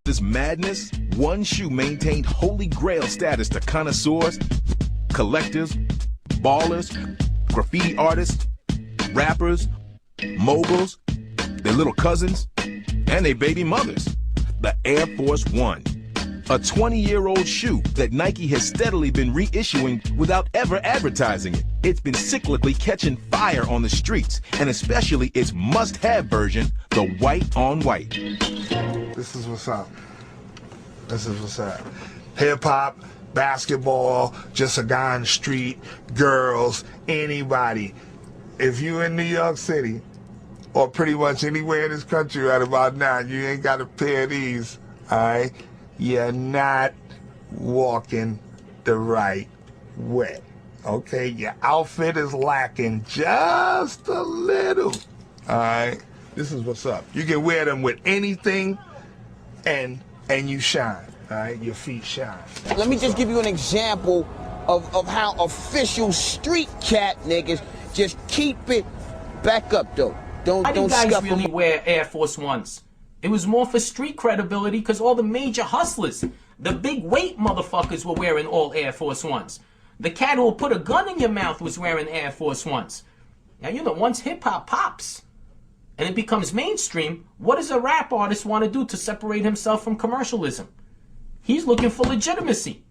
This madness, one shoe maintained holy grail status to connoisseurs, collectors, ballers, graffiti artists, rappers, moguls, their little cousins, and their baby mothers. The Air Force One. A 20-year-old shoe that Nike has steadily been reissuing without ever advertising it. It's been cyclically catching fire on the streets, and especially its must-have version, the white on white. This is what's up. This is what's up. Hip-hop, basketball, just a guy on the street, girls, anybody. If you in New York City, or pretty much anywhere in this country right about now, you ain't got a pair of these, all right? You're not walking the right way, okay? Your outfit is lacking just a little, all right? This is what's up. You can wear them with anything, and you shine, all right? Your feet shine. Let me just give you an example of how official street cat niggas just keep it back up, though. Why do you guys really wear Air Force Ones? It was more for street credibility because all the major hustlers, the big weight motherfuckers were wearing all Air Force Ones. The cat who will put a gun in your mouth was wearing Air Force Ones. Now, you know, once hip-hop pops and it becomes mainstream, what does a rap artist want to do to separate himself from commercialism? He's looking for legitimacy.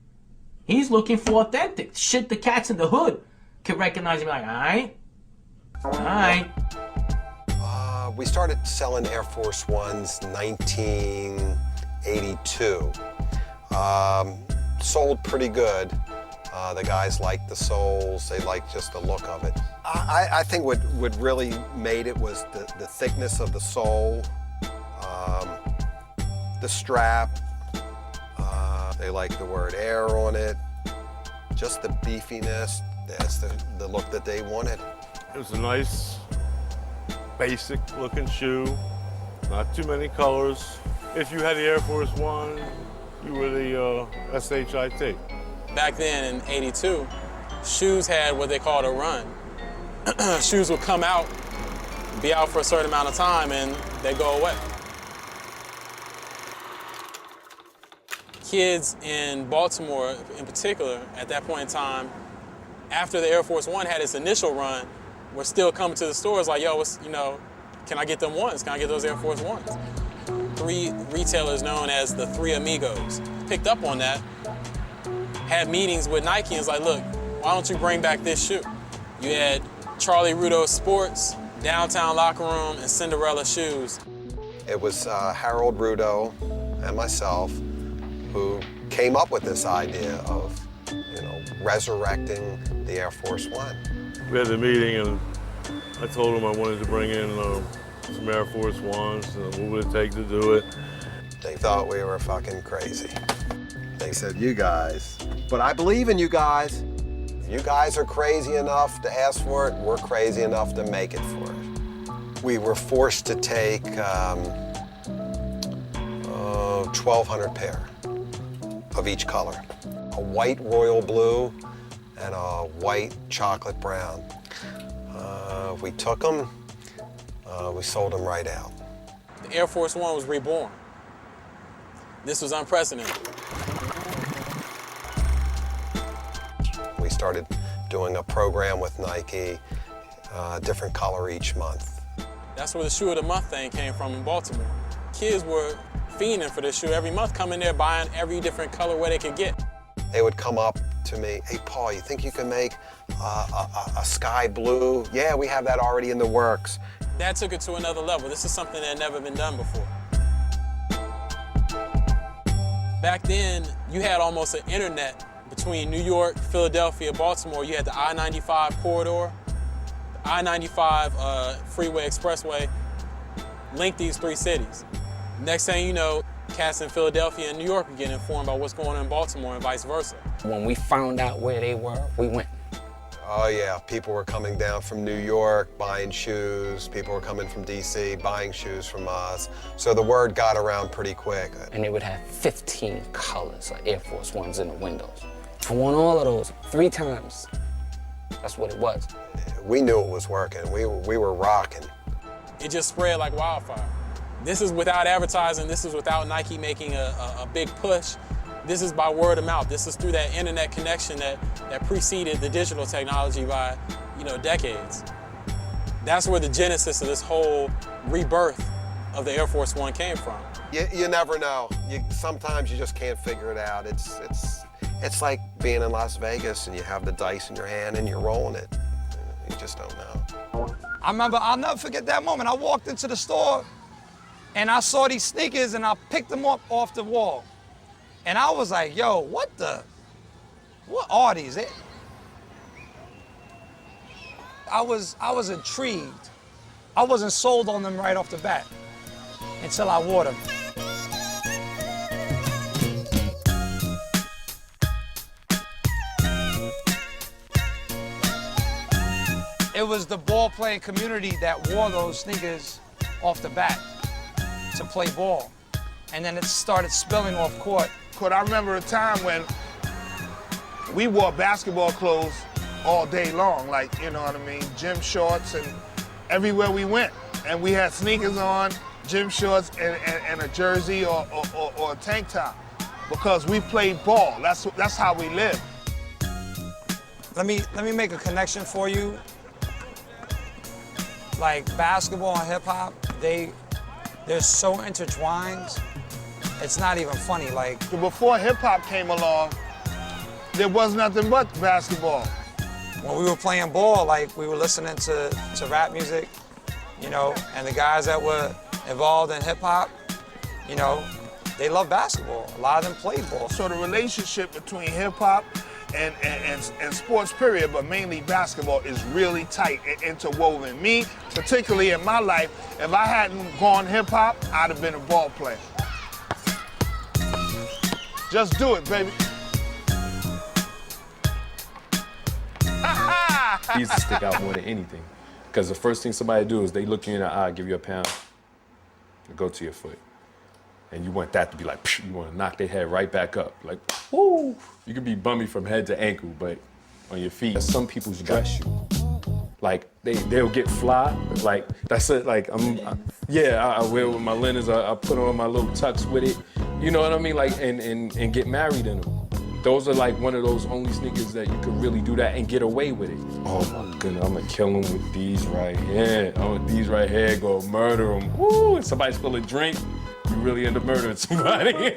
He's looking for authentic shit. The cats in the hood can recognize him like, all right, all right. We started selling Air Force Ones 1982. Sold pretty good. The guys liked the soles. They liked just the look of it. I think what really made it was the thickness of the sole, the strap. They liked the word air on it. Just the beefiness. That's the look that they wanted. It was a nice, basic looking shoe, not too many colors. If you had the Air Force One, you were the SHIT. Back then in '82, shoes had what they called a run. Shoes would come out, be out for a certain amount of time, and they'd go away. Kids in Baltimore, in particular, at that point in time, after the Air Force One had its initial run, were still coming to the stores like, yo, can I get them ones? Can I get those Air Force Ones? 3 retailers known as the Three Amigos picked up on that, had meetings with Nike and was like, look, why don't you bring back this shoe? You had Charlie Rudo's Sports, Downtown Locker Room, and Cinderella Shoes. It was Harold Rudo and myself who came up with this idea of, resurrecting the Air Force One. We had a meeting and I told them I wanted to bring in some Air Force Ones, what would it take to do it? They thought we were fucking crazy. They said, you guys, but I believe in you guys. If you guys are crazy enough to ask for it, we're crazy enough to make it for it. We were forced to take 1,200 pair of each color. A white royal blue and a white chocolate brown. We took them, we sold them right out. The Air Force One was reborn. This was unprecedented. We started doing a program with Nike, different color each month. That's where the Shoe of the Month thing came from in Baltimore. Kids were fiending for this shoe every month, coming there buying every different colorway they could get. They would come up to me, hey, Paul, you think you can make a sky blue? Yeah, we have that already in the works. That took it to another level. This is something that had never been done before. Back then, you had almost an internet between New York, Philadelphia, Baltimore. You had the I-95 corridor, the I-95 freeway expressway linked these 3 cities. Next thing you know, cats in Philadelphia and New York are getting informed about what's going on in Baltimore and vice versa. When we found out where they were, we went. Oh yeah, people were coming down from New York buying shoes. People were coming from DC buying shoes from us. So the word got around pretty quick. And they would have 15 colors of Air Force Ones in the windows. I won all of those 3 times. That's what it was. We knew it was working. We were rocking. It just spread like wildfire. This is without advertising. This is without Nike making a big push. This is by word of mouth. This is through that internet connection that preceded the digital technology by, decades. That's where the genesis of this whole rebirth of the Air Force One came from. You never know. Sometimes you just can't figure it out. It's like being in Las Vegas and you have the dice in your hand and you're rolling it. You just don't know. I remember, I'll never forget that moment. I walked into the store and I saw these sneakers and I picked them up off the wall. And I was like, yo, what are these? I was intrigued. I wasn't sold on them right off the bat until I wore them. It was the ball-playing community that wore those sneakers off the bat to play ball. And then it started spilling off court. I remember a time when we wore basketball clothes all day long, like, you know what I mean, gym shorts and everywhere we went. And we had sneakers on, gym shorts, and a jersey or a tank top because we played ball. That's how we lived. Let me make a connection for you. Like basketball and hip hop, they're so intertwined. It's not even funny. Like before hip hop came along, there was nothing but basketball. When we were playing ball, like we were listening to rap music, and the guys that were involved in hip hop, they love basketball. A lot of them played ball. So the relationship between hip hop and sports period, but mainly basketball, is really tight and interwoven. Me, particularly in my life, if I hadn't gone hip hop, I'd have been a ball player. Just do it, baby. He used to stick out more than anything. Because the first thing somebody do is they look you in the eye, give you a pound, and go to your foot. And you want that to be like, you want to knock their head right back up. Like, woo! You can be bummy from head to ankle, but on your feet. Some people dress you. Like, they'll get fly. Like, that's it. Like, I wear with my linens, I put on my little tux with it. You know what I mean? Like, and get married in them. Those are like one of those only sneakers that you can really do that and get away with it. Oh my goodness, I'm gonna kill them with these right here. These right here, go murder them. Woo! If somebody spill a drink, you really end up murdering somebody.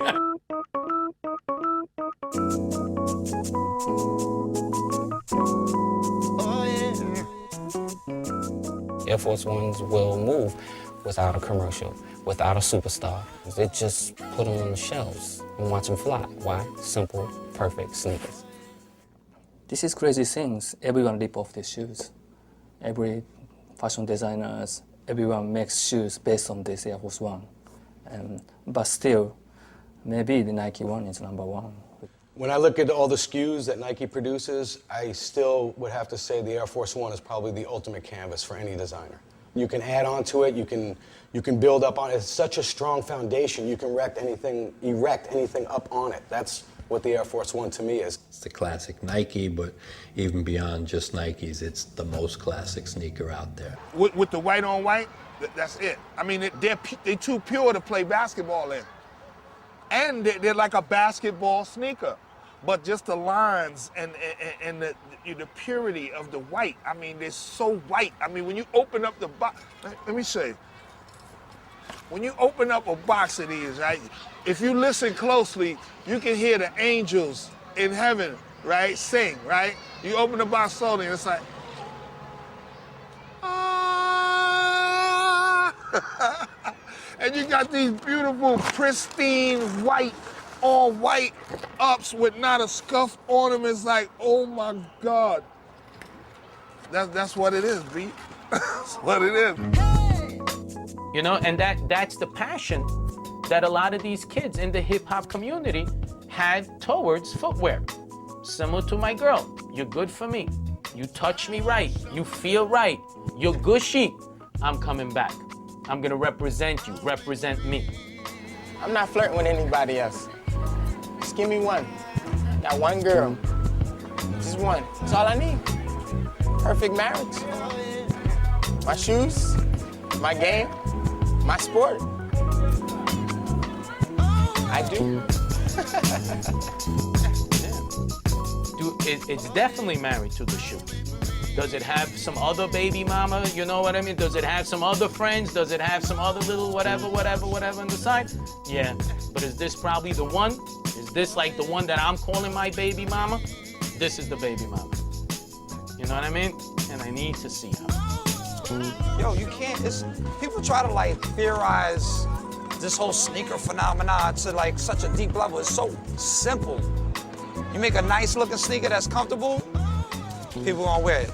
Air Force Ones will move without a commercial, without a superstar. They just put them on the shelves and watch them fly. Why? Simple, perfect sneakers. This is crazy things. Everyone rip off these shoes. Every fashion designers, everyone makes shoes based on this Air Force One. But still, maybe the Nike One is #1. When I look at all the SKUs that Nike produces, I still would have to say the Air Force One is probably the ultimate canvas for any designer. You can add on to it, you can build up on it. It's such a strong foundation, you can erect anything up on it. That's what the Air Force One to me is. It's the classic Nike, but even beyond just Nikes, it's the most classic sneaker out there. With the white on white, that's it. I mean, they're too pure to play basketball in. And they're like a basketball sneaker. But just the lines and the purity of the white, I mean, they're so white. I mean, when you open up the box, let me show you. When you open up a box of these, right, if you listen closely, you can hear the angels in heaven, right, sing, right? You open the box slowly and it's like, and you got these beautiful, pristine, white, all white ups with not a scuff on them. It's like, oh my God. That's what it is, B. That's what it is. And that's the passion that a lot of these kids in the hip-hop community had towards footwear. Similar to my girl. You're good for me. You touch me right. You feel right. You're gushy. I'm coming back. I'm gonna represent you. Represent me. I'm not flirting with anybody else. Just give me one. Got one girl. Just one. That's all I need. Perfect marriage. My shoes, my game, my sport. I do. Dude, it's definitely married to the shoe. Does it have some other baby mama? You know what I mean? Does it have some other friends? Does it have some other little whatever on the side? Yeah, but is this probably the one? Is this like the one that I'm calling my baby mama? This is the baby mama. You know what I mean? And I need to see her. Yo, you can't, people try to like theorize this whole sneaker phenomenon to like such a deep level. It's so simple. You make a nice looking sneaker that's comfortable, people gonna wear it.